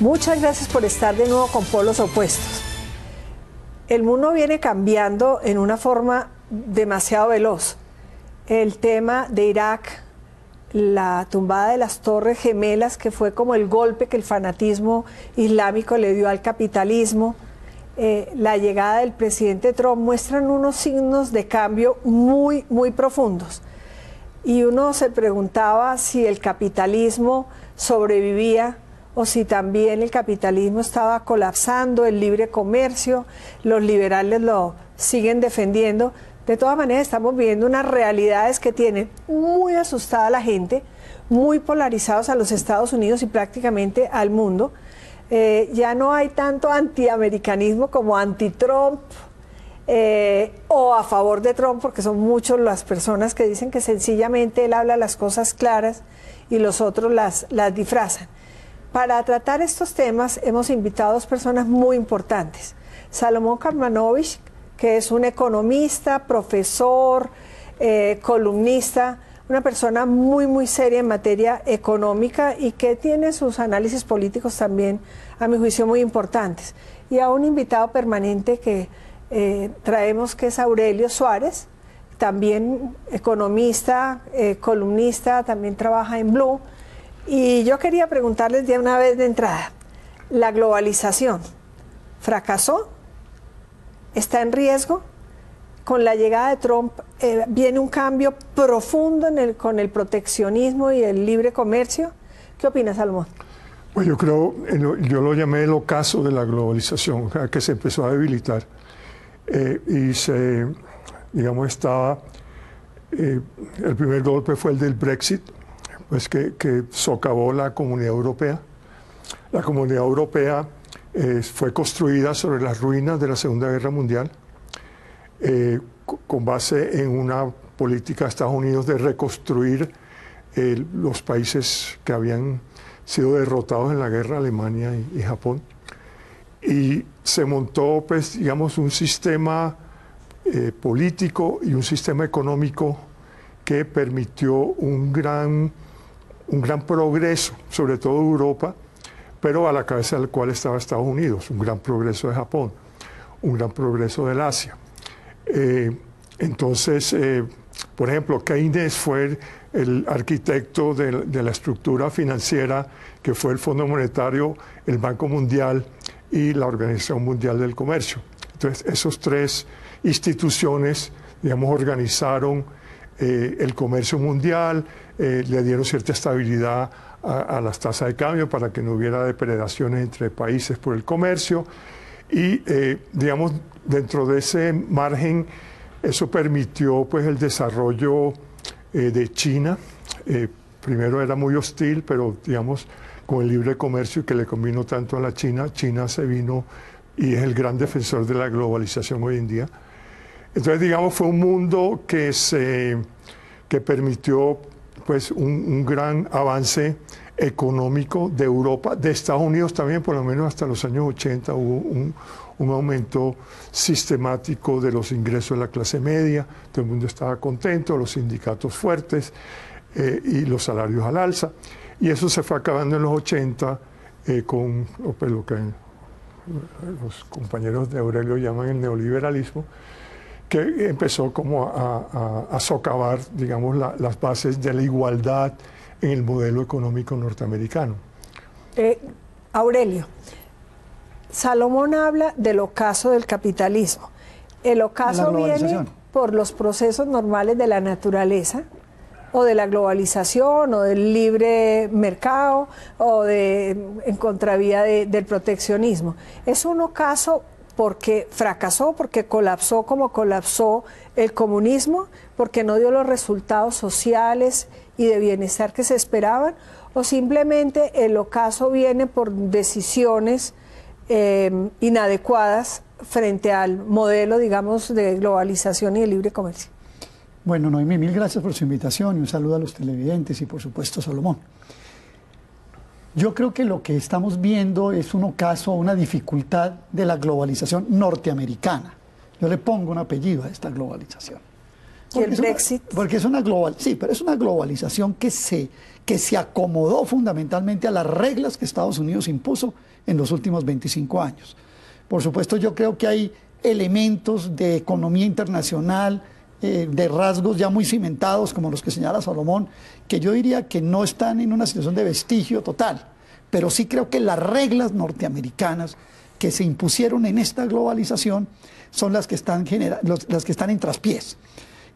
Muchas gracias por estar de nuevo con Polos Opuestos. El mundo viene cambiando en una forma demasiado veloz. El tema de Irak, la tumbada de las Torres Gemelas, que fue como el golpe que el fanatismo islámico le dio al capitalismo, la llegada del presidente Trump, muestran unos signos de cambio muy, muy profundos. Y uno se preguntaba si el capitalismo sobrevivía o si también el capitalismo estaba colapsando, el libre comercio, los liberales lo siguen defendiendo. De todas maneras, estamos viviendo unas realidades que tienen muy asustada a la gente, muy polarizados a los Estados Unidos y prácticamente al mundo. Ya no hay tanto antiamericanismo como anti-Trump o a favor de Trump, porque son muchas las personas que dicen que sencillamente él habla las cosas claras y los otros las disfrazan. Para tratar estos temas hemos invitado a dos personas muy importantes. Salomón Karmanovich, que es un economista, profesor, columnista, una persona muy, muy seria en materia económica y que tiene sus análisis políticos también, a mi juicio, muy importantes. Y a un invitado permanente que traemos, que es Aurelio Suárez, también economista, columnista, también trabaja en Blue. Y yo quería preguntarles de una vez de entrada, ¿la globalización fracasó? ¿Está en riesgo? Con la llegada de Trump viene un cambio profundo con el proteccionismo y el libre comercio. ¿Qué opinas, Salomón? Pues yo creo, yo lo llamé el ocaso de la globalización, que se empezó a debilitar y se, digamos, estaba, el primer golpe fue el del Brexit, pues que socavó la Comunidad Europea. La Comunidad Europea fue construida sobre las ruinas de la Segunda Guerra Mundial, con base en una política de Estados Unidos de reconstruir los países que habían sido derrotados en la guerra, Alemania y Japón. Y se montó, pues, digamos, un sistema político y un sistema económico que permitió un gran progreso, sobre todo de Europa, pero a la cabeza del cual estaba Estados Unidos, un gran progreso de Japón, un gran progreso del Asia. Entonces, por ejemplo, Keynes fue el arquitecto de la estructura financiera que fue el Fondo Monetario, el Banco Mundial y la Organización Mundial del Comercio. Entonces, esas tres instituciones, digamos, organizaron el comercio mundial, le dieron cierta estabilidad a las tasas de cambio para que no hubiera depredaciones entre países por el comercio y, digamos, dentro de ese margen, eso permitió, pues, el desarrollo de China. Primero era muy hostil, pero, digamos, con el libre comercio que le convino tanto a la China, China se vino y es el gran defensor de la globalización hoy en día. Entonces, digamos, fue un mundo que permitió, pues, un gran avance económico de Europa, de Estados Unidos también, por lo menos hasta los años 80 hubo un aumento sistemático de los ingresos de la clase media, todo el mundo estaba contento, los sindicatos fuertes y los salarios al alza. Y eso se fue acabando en los 80 con pues, lo que los compañeros de Aurelio llaman el neoliberalismo, que empezó como a socavar, digamos, las bases de la igualdad en el modelo económico norteamericano. Aurelio, Salomón habla del ocaso del capitalismo. El ocaso viene por los procesos normales de la naturaleza, o de la globalización, o del libre mercado, o en contravía del proteccionismo. Es un ocaso porque fracasó, porque colapsó como colapsó el comunismo, porque no dio los resultados sociales y de bienestar que se esperaban, o simplemente el ocaso viene por decisiones inadecuadas frente al modelo, digamos, de globalización y de libre comercio. Bueno, Noemí, mil gracias por su invitación y un saludo a los televidentes y por supuesto a Salomón. Yo creo que lo que estamos viendo es un ocaso, una dificultad de la globalización norteamericana. Yo le pongo un apellido a esta globalización. ¿Y el Brexit? Porque es una sí, pero es una globalización que se acomodó fundamentalmente a las reglas que Estados Unidos impuso en los últimos 25 años. Por supuesto, yo creo que hay elementos de economía internacional, de rasgos ya muy cimentados, como los que señala Salomón, que yo diría que no están en una situación de vestigio total, pero sí creo que las reglas norteamericanas que se impusieron en esta globalización son las que están en traspiés.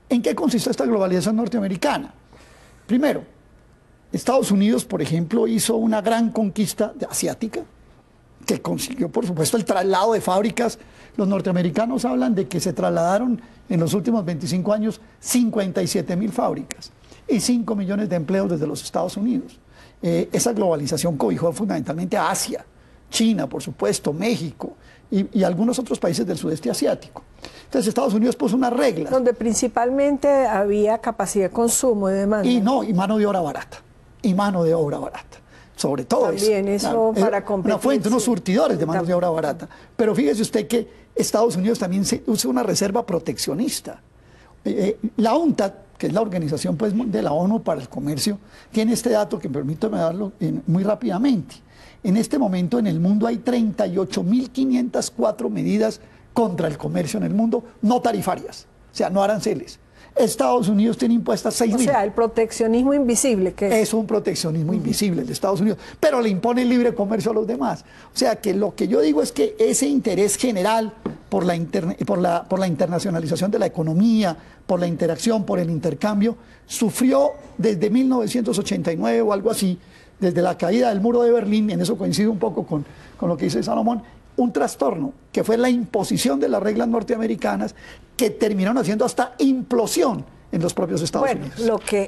¿En qué consiste esta globalización norteamericana? Primero, Estados Unidos, por ejemplo, hizo una gran conquista asiática, que consiguió, por supuesto, el traslado de fábricas. Los norteamericanos hablan de que se trasladaron en los últimos 25 años 57.000 fábricas y 5 millones de empleos desde los Estados Unidos. Esa globalización cobijó fundamentalmente a Asia, China, por supuesto, México y algunos otros países del sudeste asiático. Entonces Estados Unidos puso unas reglas. Donde principalmente había capacidad de consumo y demanda. Y mano de obra barata. Sobre todo también eso claro, para competir. Una fuente, unos surtidores de mano de obra barata. Pero fíjese usted que Estados Unidos también usa una reserva proteccionista. La UNCTAD, que es la organización pues, de la ONU para el Comercio, tiene este dato que permítame darlo muy rápidamente. En este momento en el mundo hay 38.504 medidas contra el comercio en el mundo, no tarifarias, o sea, no aranceles. Estados Unidos tiene impuestas 6.000. O sea, el proteccionismo invisible. Es un proteccionismo invisible el de Estados Unidos, pero le impone el libre comercio a los demás. O sea, que lo que yo digo es que ese interés general por la internacionalización de la economía, por la interacción, por el intercambio, sufrió desde 1989 o algo así, desde la caída del muro de Berlín, y en eso coincide un poco con lo que dice Salomón, un trastorno, que fue la imposición de las reglas norteamericanas que terminaron haciendo hasta implosión en los propios Estados Unidos.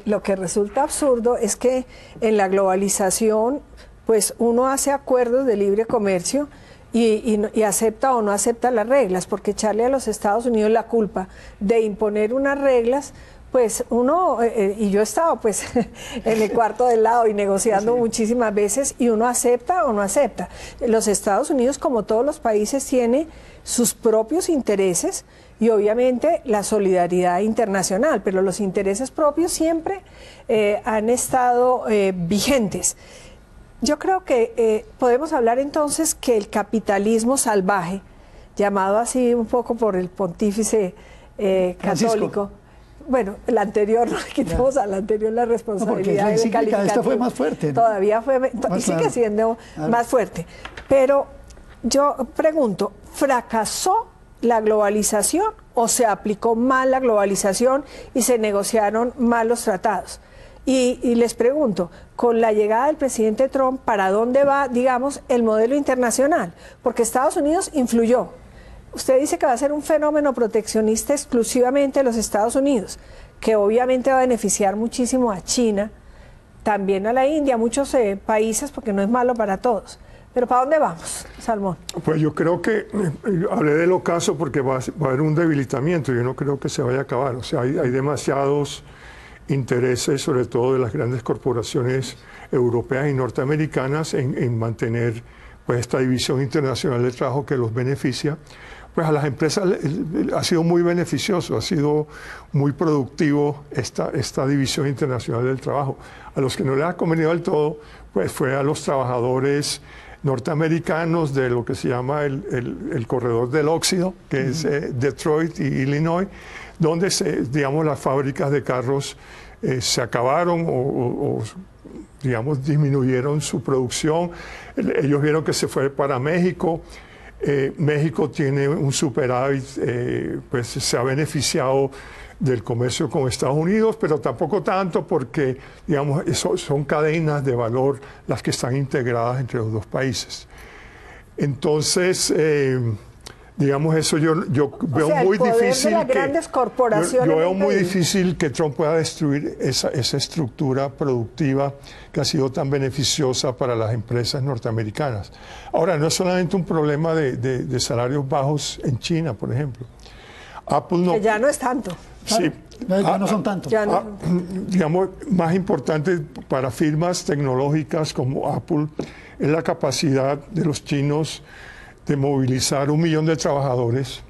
Lo que resulta absurdo es que en la globalización, pues uno hace acuerdos de libre comercio y acepta o no acepta las reglas, porque echarle a los Estados Unidos la culpa de imponer unas reglas, pues uno, y yo he estado pues en el cuarto del lado y negociando muchísimas veces, y uno acepta o no acepta. Los Estados Unidos, como todos los países, tiene sus propios intereses y obviamente la solidaridad internacional, pero los intereses propios siempre han estado vigentes. Yo creo que podemos hablar entonces que el capitalismo salvaje, llamado así un poco por el pontífice católico, bueno, el anterior, no le quitamos al anterior la responsabilidad de calificativo. Esta fue más fuerte, ¿no? Todavía fue, y sigue siendo más fuerte. Pero yo pregunto, ¿fracasó la globalización o se aplicó mal la globalización y se negociaron mal los tratados? Y les pregunto, con la llegada del presidente Trump, ¿para dónde va, digamos, el modelo internacional? Porque Estados Unidos influyó. Usted dice que va a ser un fenómeno proteccionista exclusivamente de los Estados Unidos, que obviamente va a beneficiar muchísimo a China, también a la India, a muchos países, porque no es malo para todos. Pero ¿para dónde vamos, Salmón? Pues yo creo que, hablé del ocaso porque va a haber un debilitamiento, yo no creo que se vaya a acabar. O sea, hay demasiados intereses, sobre todo de las grandes corporaciones europeas y norteamericanas, en mantener pues esta división internacional del trabajo que los beneficia. Pues a las empresas ha sido muy beneficioso, ha sido muy productivo esta división internacional del trabajo. A los que no les ha convenido del todo, pues fue a los trabajadores norteamericanos de lo que se llama el corredor del óxido, que es Detroit y Illinois, donde digamos, las fábricas de carros se acabaron o digamos, disminuyeron su producción. Ellos vieron que se fue para México. México tiene un superávit, pues se ha beneficiado del comercio con Estados Unidos, pero tampoco tanto porque, digamos, son cadenas de valor las que están integradas entre los dos países. Entonces, digamos, eso yo veo muy difícil. Las grandes corporaciones yo veo muy difícil que Trump pueda destruir esa estructura productiva que ha sido tan beneficiosa para las empresas norteamericanas. Ahora, no es solamente un problema de salarios bajos en China, por ejemplo. Apple no. Que ya no es tanto. Sí. Ya no son tantos. Digamos, más importante para firmas tecnológicas como Apple es la capacidad de los chinos de movilizar 1 millón de trabajadores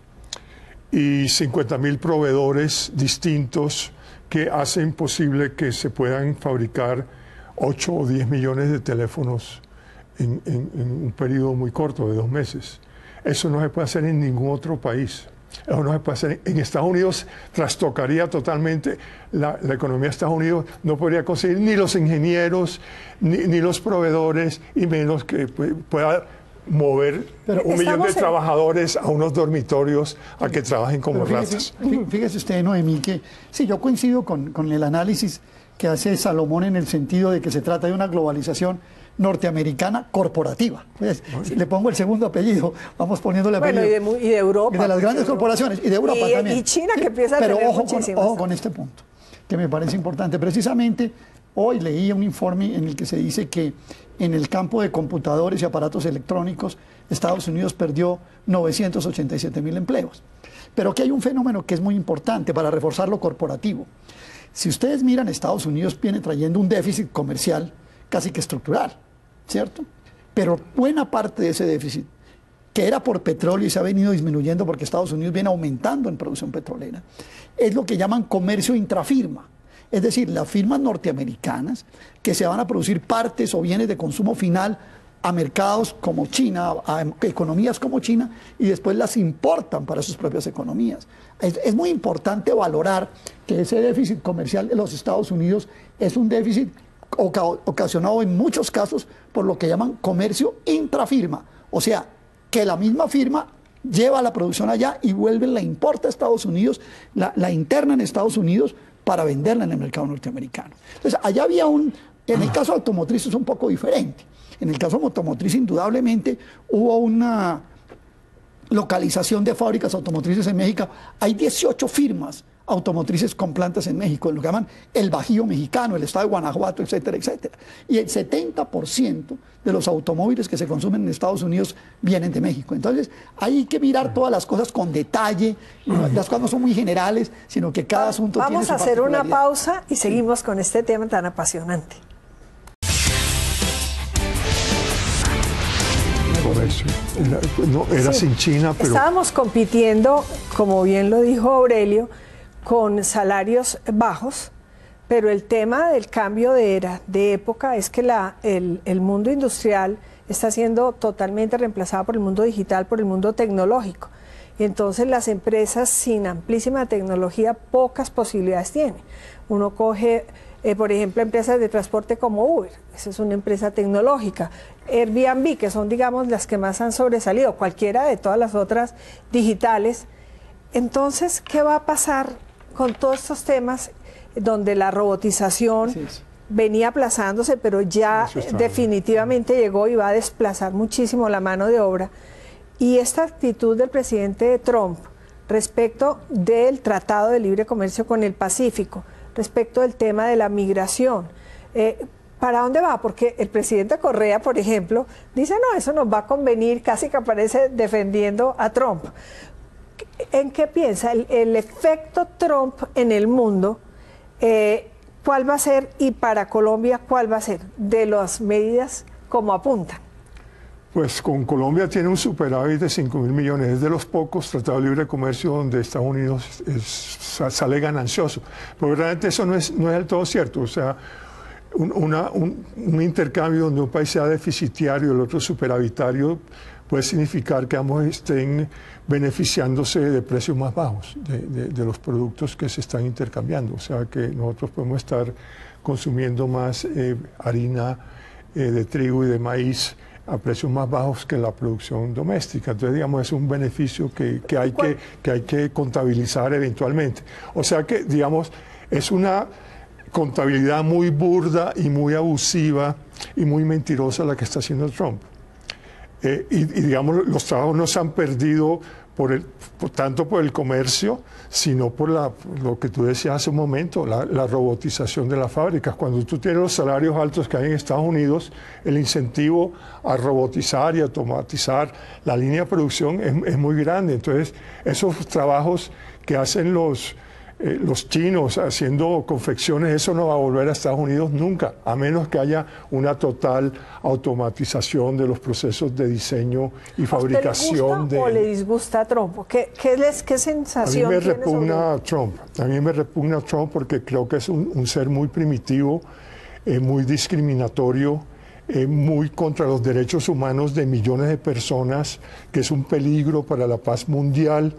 y 50.000 proveedores distintos que hacen posible que se puedan fabricar 8 o 10 millones de teléfonos en un periodo muy corto de 2 meses. Eso no se puede hacer en ningún otro país. Eso no se puede hacer. En Estados Unidos trastocaría totalmente la economía de Estados Unidos. No podría conseguir ni los ingenieros, ni los proveedores, y menos que pueda mover 1 millón de trabajadores a unos dormitorios a que trabajen como ratas. Fíjese usted, Noemí, que sí, yo coincido con el análisis que hace Salomón en el sentido de que se trata de una globalización norteamericana corporativa. Pues, si le pongo el segundo apellido, vamos poniéndole apellido. Bueno, y de Europa. De las grandes corporaciones, y de Europa también. Y China, que empieza a tener muchísimas. Ojo con este punto, que me parece importante. Precisamente, hoy leí un informe en el que se dice que en el campo de computadores y aparatos electrónicos, Estados Unidos perdió 987.000 empleos. Pero aquí hay un fenómeno que es muy importante para reforzar lo corporativo. Si ustedes miran, Estados Unidos viene trayendo un déficit comercial casi que estructural, ¿cierto? Pero buena parte de ese déficit, que era por petróleo y se ha venido disminuyendo porque Estados Unidos viene aumentando en producción petrolera, es lo que llaman comercio intrafirma. Es decir, las firmas norteamericanas que se van a producir partes o bienes de consumo final a mercados como China, a economías como China, y después las importan para sus propias economías. Es muy importante valorar que ese déficit comercial de los Estados Unidos es un déficit ocasionado en muchos casos por lo que llaman comercio intrafirma. O sea, que la misma firma lleva la producción allá y vuelve, la importa a Estados Unidos, la interna en Estados Unidos para venderla en el mercado norteamericano. Entonces, allá había en el caso automotriz es un poco diferente. En el caso automotriz, indudablemente, hubo una localización de fábricas automotrices en México. Hay 18 firmas automotrices con plantas en México, lo que llaman el Bajío mexicano, el estado de Guanajuato, etcétera, etcétera. Y el 70% de los automóviles que se consumen en Estados Unidos vienen de México. Entonces, hay que mirar todas las cosas con detalle, las cosas no son muy generales, sino que cada asunto tiene su Vamos a hacer una particularidad. pausa y seguimos con este tema tan apasionante. No, era sin China, pero... Estábamos compitiendo, como bien lo dijo Aurelio, con salarios bajos, pero el tema del cambio de era, de época, es que el mundo industrial está siendo totalmente reemplazado por el mundo digital, por el mundo tecnológico. Y entonces las empresas sin amplísima tecnología pocas posibilidades tienen. Uno coge, por ejemplo, empresas de transporte como Uber, esa es una empresa tecnológica. Airbnb, que son, digamos, las que más han sobresalido, cualquiera de todas las otras digitales. Entonces, ¿qué va a pasar con todos estos temas donde la robotización venía aplazándose, pero ya definitivamente llegó y va a desplazar muchísimo la mano de obra? Y esta actitud del presidente Trump respecto del Tratado de Libre Comercio con el Pacífico, respecto del tema de la migración, ¿para dónde va? Porque el presidente Correa, por ejemplo, dice, no, eso nos va a convenir, casi que aparece defendiendo a Trump. ¿En qué piensa? El efecto Trump en el mundo, ¿cuál va a ser? Y para Colombia, ¿cuál va a ser? De las medidas como apuntan. Pues con Colombia tiene un superávit de 5.000 millones. Es de los pocos tratados de libre comercio donde Estados Unidos sale ganancioso. Pero realmente eso no es del todo cierto. O sea, un intercambio donde un país sea deficitario y el otro superavitario puede significar que ambos estén beneficiándose de precios más bajos de los productos que se están intercambiando. O sea que nosotros podemos estar consumiendo más harina de trigo y de maíz a precios más bajos que la producción doméstica. Entonces, digamos, es un beneficio que hay que contabilizar eventualmente. O sea que, digamos, es una contabilidad muy burda y muy abusiva y muy mentirosa la que está haciendo Trump. Y digamos, los trabajos no se han perdido tanto por el comercio, sino por lo que tú decías hace un momento, la robotización de las fábricas. Cuando tú tienes los salarios altos que hay en Estados Unidos, el incentivo a robotizar y automatizar la línea de producción es muy grande. Entonces, esos trabajos que hacen los los chinos haciendo confecciones, eso no va a volver a Estados Unidos nunca, a menos que haya una total automatización de los procesos de diseño y fabricación. ¿A usted le gusta o le disgusta a Trump? ¿Qué sensación A mí me tiene repugna Trump. A mí me repugna Trump porque creo que es un ser muy primitivo, muy discriminatorio, muy contra los derechos humanos de millones de personas, que es un peligro para la paz mundial,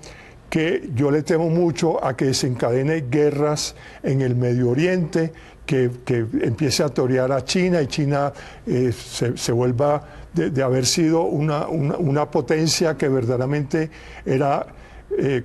que yo le temo mucho a que desencadene guerras en el Medio Oriente, que empiece a torear a China y China se vuelva de haber sido una potencia que verdaderamente era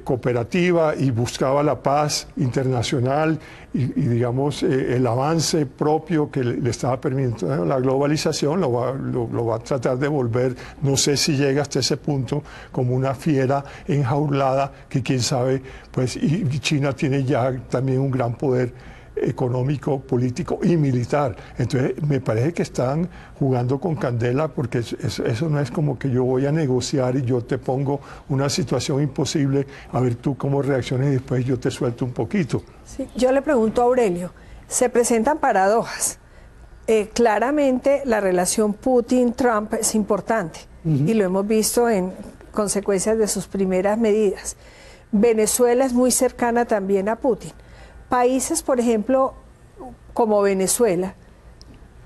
cooperativa y buscaba la paz internacional y digamos, el avance propio que le estaba permitiendo la globalización, lo va a tratar de volver, no sé si llega hasta ese punto, como una fiera enjaulada que quién sabe, pues, y China tiene ya también un gran poder económico, político y militar. Entonces me parece que están jugando con candela, porque eso no es como que yo voy a negociar y yo te pongo una situación imposible, a ver tú cómo reaccionas y después yo te suelto un poquito. Sí, yo le pregunto a Aurelio, se presentan paradojas. Claramente la relación Putin-Trump es importante y lo hemos visto en consecuencias de sus primeras medidas. Venezuela es muy cercana también a Putin. Países, por ejemplo, como Venezuela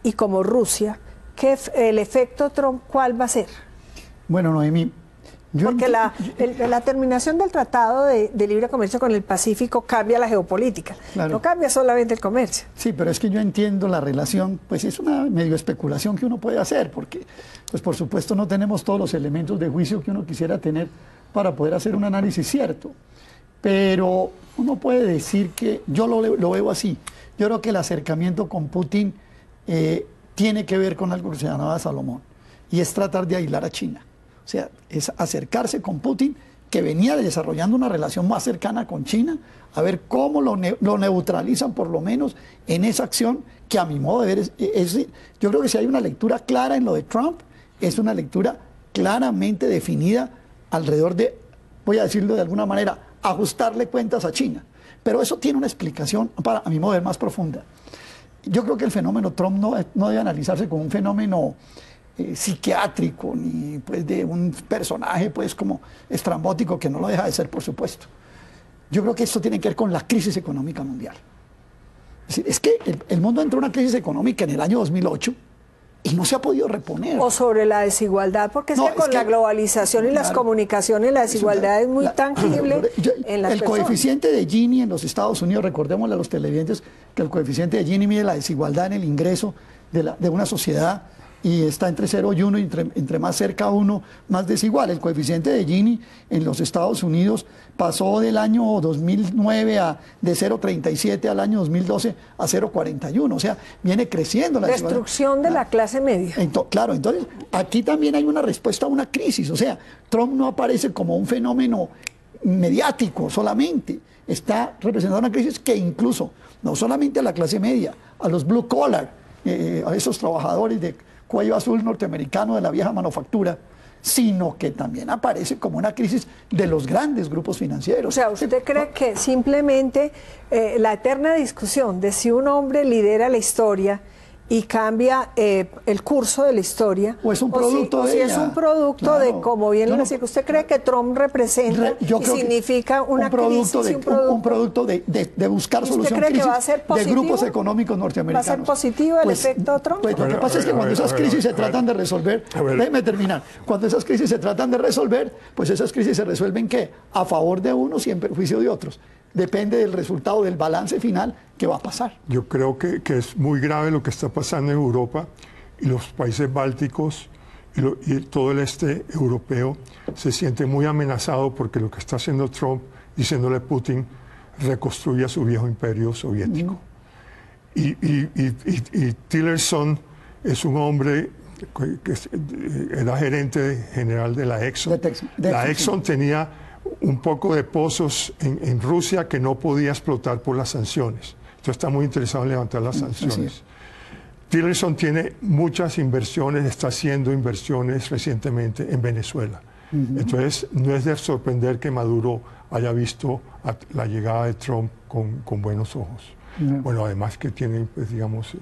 y como Rusia, el efecto Trump, ¿cuál va a ser? Bueno, Noemí, porque la terminación del Tratado de Libre Comercio con el Pacífico cambia la geopolítica, claro. No cambia solamente el comercio. Sí, pero es que yo entiendo la relación, pues es una medio especulación que uno puede hacer, porque pues por supuesto no tenemos todos los elementos de juicio que uno quisiera tener para poder hacer un análisis cierto. Pero uno puede decir que, yo lo veo así, yo creo que el acercamiento con Putin tiene que ver con algo que se llamaba Salomón, y es tratar de aislar a China. O sea, es acercarse con Putin, que venía desarrollando una relación más cercana con China, a ver cómo lo neutralizan por lo menos en esa acción, que a mi modo de ver, yo creo que si hay una lectura clara en lo de Trump, es una lectura claramente definida alrededor de, voy a decirlo de alguna manera, ajustarle cuentas a China. Pero eso tiene una explicación, a mi modo de ver, más profunda. Yo creo que el fenómeno Trump no debe analizarse como un fenómeno psiquiátrico, ni pues de un personaje pues como estrambótico, que no lo deja de ser, por supuesto. Yo creo que esto tiene que ver con la crisis económica mundial. Es decir, es que el mundo entró en una crisis económica en el año 2008 y no se ha podido reponer. O sobre la desigualdad, porque es que con la globalización y las comunicaciones la desigualdad es muy tangible en las personas. El coeficiente de Gini en los Estados Unidos, recordémosle a los televidentes que el coeficiente de Gini mide la desigualdad en el ingreso de una sociedad, y está entre 0 y 1, y entre más cerca 1, más desigual. El coeficiente de Gini en los Estados Unidos pasó del año 2009 de 0,37 al año 2012 a 0,41, o sea, viene creciendo la destrucción de la clase media. Claro, entonces aquí también hay una respuesta a una crisis, o sea, Trump no aparece como un fenómeno mediático solamente, está representando una crisis que incluso, no solamente a la clase media, a los blue collar, a esos trabajadores de cuello azul norteamericano de la vieja manufactura, sino que también aparece como una crisis de los grandes grupos financieros. O sea, ¿usted cree que simplemente la eterna discusión de si un hombre lidera la historia y cambia el curso de la historia, o es un producto si es un producto, claro, de, como bien lo decía, ¿usted cree que Trump representa y significa una crisis? Un producto de buscar solución a crisis de grupos económicos norteamericanos. ¿Va a ser positivo el efecto Trump? Pues lo que pasa es que cuando esas crisis se tratan de resolver, déjeme terminar, cuando esas crisis se tratan de resolver, pues esas crisis se resuelven ¿qué? A favor de unos y en perjuicio de otros. Depende del resultado del balance final que va a pasar. Yo creo que es muy grave lo que está pasando en Europa, y los países bálticos y todo el este europeo se siente muy amenazado porque lo que está haciendo Trump, diciéndole a Putin, reconstruya su viejo imperio soviético. Y Tillerson es un hombre que era gerente general de la Exxon. La Exxon tenía un poco de pozos en Rusia que no podía explotar por las sanciones. Entonces está muy interesado en levantar las sanciones. Tillerson tiene muchas inversiones, está haciendo inversiones recientemente en Venezuela. Entonces, no es de sorprender que Maduro haya visto la llegada de Trump con buenos ojos. Bueno, además que tiene, pues, digamos,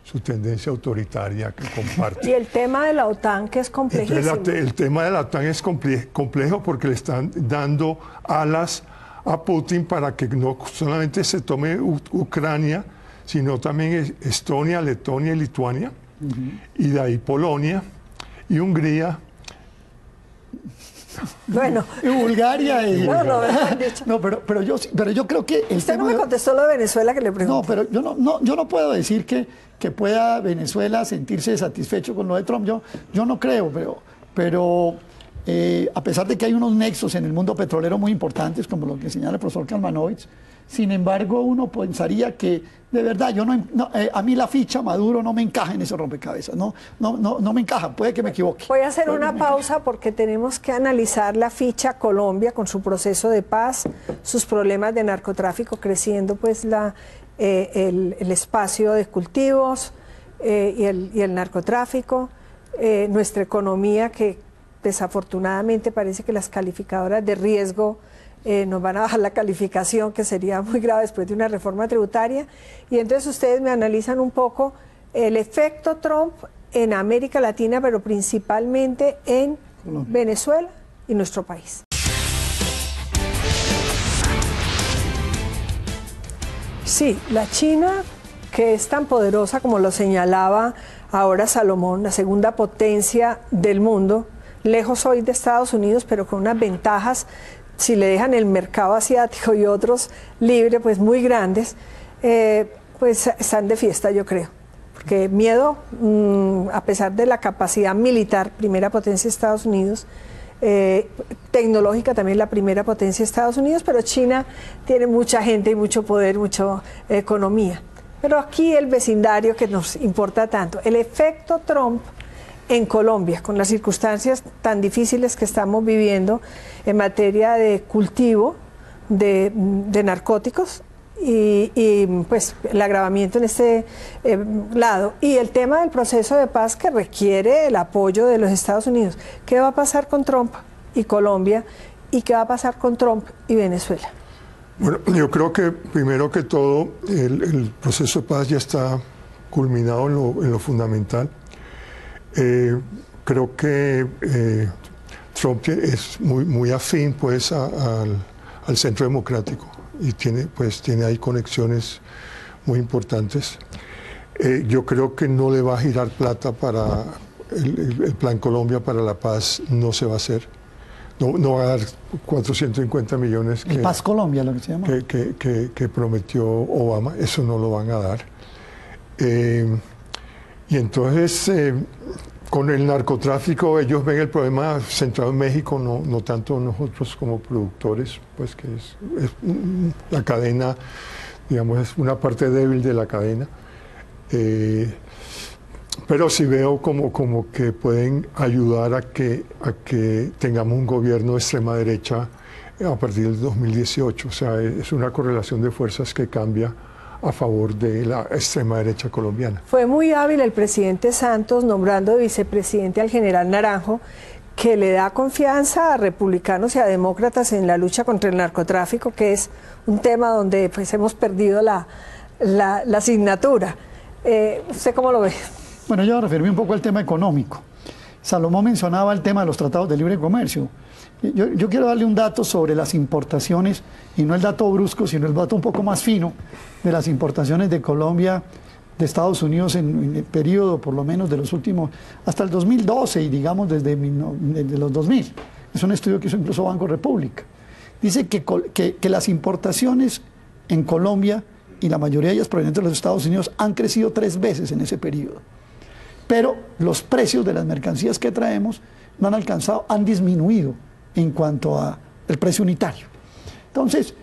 su tendencia autoritaria que comparte. Y el tema de la OTAN, que es complejísimo. Entonces, el tema de la OTAN es complejo porque le están dando alas a Putin para que no solamente se tome Ucrania, sino también Estonia, Letonia y Lituania, y de ahí Polonia y Hungría. Bueno. Y Bulgaria. Y... No, pero yo creo que... Usted no me contestó lo de Venezuela que le pregunté. No, pero yo no puedo decir que pueda Venezuela sentirse satisfecho con lo de Trump. Yo no creo, pero a pesar de que hay unos nexos en el mundo petrolero muy importantes, como lo que señala el profesor Kalmanovich, sin embargo, uno pensaría que, de verdad, a mí la ficha Maduro no me encaja en ese rompecabezas, no me encaja, puede que me equivoque. Voy a hacer una pausa porque tenemos que analizar la ficha Colombia con su proceso de paz, sus problemas de narcotráfico creciendo, pues el espacio de cultivos y el narcotráfico, nuestra economía que desafortunadamente parece que las calificadoras de riesgo nos van a bajar la calificación, que sería muy grave después de una reforma tributaria. Y entonces ustedes me analizan un poco el efecto Trump en América Latina, pero principalmente en Venezuela y nuestro país. Sí, la China, que es tan poderosa como lo señalaba ahora Salomón, la segunda potencia del mundo, lejos hoy de Estados Unidos, pero con unas ventajas, si le dejan el mercado asiático y otros libre, pues muy grandes, pues están de fiesta, yo creo. Porque miedo, a pesar de la capacidad militar, primera potencia de Estados Unidos, tecnológica también la primera potencia de Estados Unidos, pero China tiene mucha gente y mucho poder, mucha economía. Pero aquí el vecindario que nos importa tanto, el efecto Trump en Colombia, con las circunstancias tan difíciles que estamos viviendo en materia de cultivo de narcóticos y pues el agravamiento en este lado, y el tema del proceso de paz que requiere el apoyo de los Estados Unidos. ¿Qué va a pasar con Trump y Colombia? ¿Y qué va a pasar con Trump y Venezuela? Bueno, yo creo que primero que todo el proceso de paz ya está culminado en lo fundamental. Creo que Trump es muy afín, pues, al centro democrático y tiene ahí conexiones muy importantes. Yo creo que no le va a girar plata para el Plan Colombia para la paz, no se va a hacer. No va a dar 450 millones el Paz Colombia, lo que se llama, que prometió Obama, eso no lo van a dar. Y entonces, con el narcotráfico, ellos ven el problema centrado en México, no tanto nosotros como productores, pues que es la cadena, digamos, es una parte débil de la cadena. Pero sí veo como que pueden ayudar a que tengamos un gobierno de extrema derecha a partir del 2018. O sea, es una correlación de fuerzas que cambia a favor de la extrema derecha colombiana. Fue muy hábil el presidente Santos nombrando de vicepresidente al general Naranjo, que le da confianza a republicanos y a demócratas en la lucha contra el narcotráfico, que es un tema donde pues hemos perdido la asignatura. ¿Usted cómo lo ve? Bueno, yo referí un poco al tema económico. Salomón mencionaba el tema de los tratados de libre comercio. Yo quiero darle un dato sobre las importaciones, y no el dato brusco, sino el dato un poco más fino de las importaciones de Colombia, de Estados Unidos en el periodo, por lo menos de los últimos, hasta el 2012 y digamos desde los 2000. Es un estudio que hizo incluso Banco República. Dice que las importaciones en Colombia, y la mayoría de ellas provenientes de los Estados Unidos, han crecido 3 veces en ese periodo. Pero los precios de las mercancías que traemos no han alcanzado, han disminuido en cuanto al precio unitario. Entonces,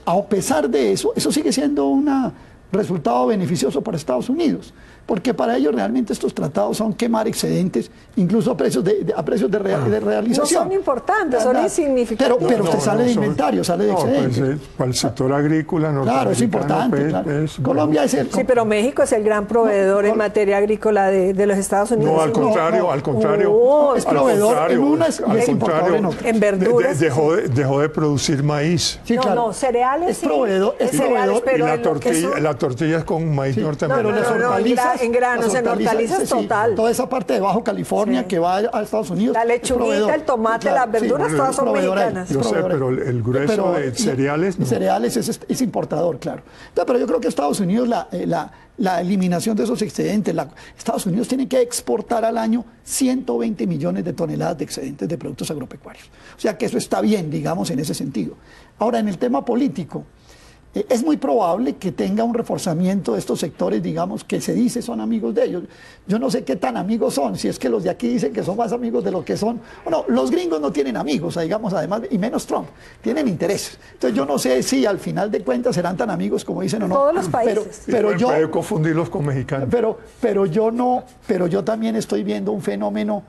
a pesar de eso, eso sigue siendo resultado beneficioso para Estados Unidos, porque para ellos realmente estos tratados son quemar excedentes, incluso a precios de realización. No son importantes, son insignificantes. Pero usted sale de inventario, sale de excedentes. Pues, para el sector agrícola claro, es importante. Pues, Claro. Colombia es el... Sí, pero México es el gran proveedor en materia agrícola de los Estados Unidos. No, al contrario, al contrario. Oh, es proveedor en una y es importador en otra. En verduras. Dejó de producir maíz. Sí, claro. No, cereales. Es proveedor, sí, cereales, pero y la tortilla es con maíz norteamericano. Pero las hortalizas, en granos, en hortalizas total. Toda esa parte de Bajo California que va a Estados Unidos. La lechuguita, el tomate, las verduras, todas son mexicanas. Yo sé, pero el grueso de cereales no. Cereales es importador, claro. Entonces, pero yo creo que Estados Unidos, la eliminación de esos excedentes, Estados Unidos tiene que exportar al año 120 millones de toneladas de excedentes de productos agropecuarios. O sea que eso está bien, digamos, en ese sentido. Ahora, en el tema político, es muy probable que tenga un reforzamiento de estos sectores, digamos, que se dice son amigos de ellos. Yo no sé qué tan amigos son, si es que los de aquí dicen que son más amigos de lo que son. Bueno, los gringos no tienen amigos, digamos, además, y menos Trump, tienen intereses. Entonces yo no sé si al final de cuentas serán tan amigos como dicen o no. Todos los países. Pero yo puede confundirlos con mexicanos. Pero yo también estoy viendo un fenómeno,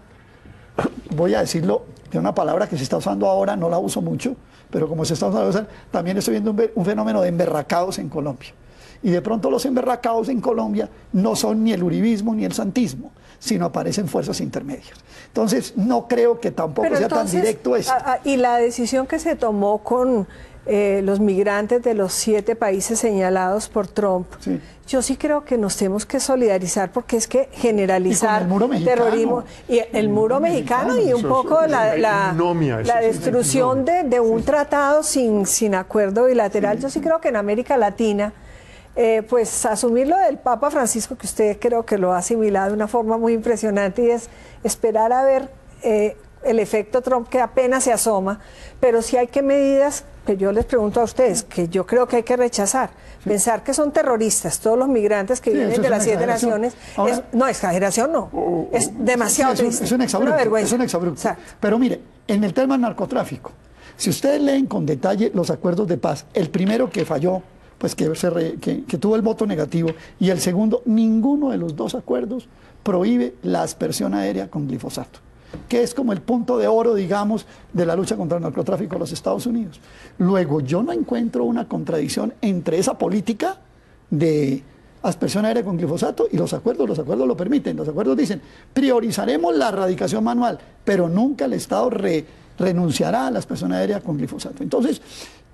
voy a decirlo de una palabra que se está usando ahora, no la uso mucho, pero como se está usando, también estoy viendo un fenómeno de emberracados en Colombia. Y de pronto los emberracados en Colombia no son ni el uribismo ni el santismo, sino aparecen fuerzas intermedias. Entonces, no creo que tampoco sea tan directo eso. Y la decisión que se tomó con los migrantes de los 7 países señalados por Trump, sí. Yo sí creo que nos tenemos que solidarizar, porque es que generalizar terrorismo y el muro mexicano y un poco la destrucción de un tratado sin acuerdo bilateral. Yo sí creo que en América Latina, pues asumir lo del Papa Francisco, que usted creo que lo ha asimilado de una forma muy impresionante, y es esperar a ver el efecto Trump, que apenas se asoma, pero sí hay que medidas que yo les pregunto a ustedes, que yo creo que hay que rechazar. Pensar que son terroristas todos los migrantes que vienen de las 7 naciones, no, exageración no, es demasiado triste, es un exabrupto, una vergüenza. Es un exabrupto. Pero mire, en el tema del narcotráfico, si ustedes leen con detalle los acuerdos de paz, el primero que falló, pues que tuvo el voto negativo, y el segundo, ninguno de los 2 acuerdos prohíbe la aspersión aérea con glifosato, que es como el punto de oro, digamos, de la lucha contra el narcotráfico en los Estados Unidos. Luego, yo no encuentro una contradicción entre esa política de aspersión aérea con glifosato y los acuerdos lo permiten. Los acuerdos dicen, priorizaremos la erradicación manual, pero nunca el Estado renunciará a la aspersión aérea con glifosato. Entonces,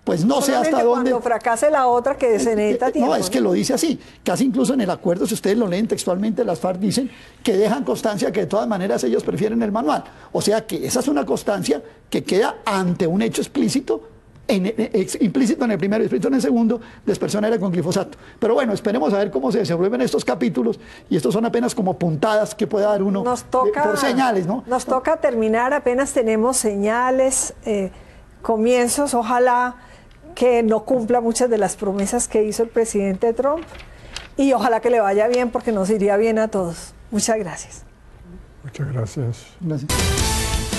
pues no sé hasta dónde... Cuando fracase la otra, que se necesita tiempo. No, es que lo dice así. Casi incluso en el acuerdo, si ustedes lo leen textualmente, las FARC dicen que dejan constancia que de todas maneras ellos prefieren el manual. O sea que esa es una constancia que queda ante un hecho explícito, implícito en el primero y explícito en el segundo, de aspersión aérea con glifosato. Pero bueno, esperemos a ver cómo se desenvuelven estos capítulos, y estos son apenas como puntadas que puede dar uno por señales, ¿no? Nos toca terminar, apenas tenemos señales, comienzos, ojalá que no cumpla muchas de las promesas que hizo el presidente Trump, y ojalá que le vaya bien, porque nos iría bien a todos. Muchas gracias. Muchas gracias. Gracias.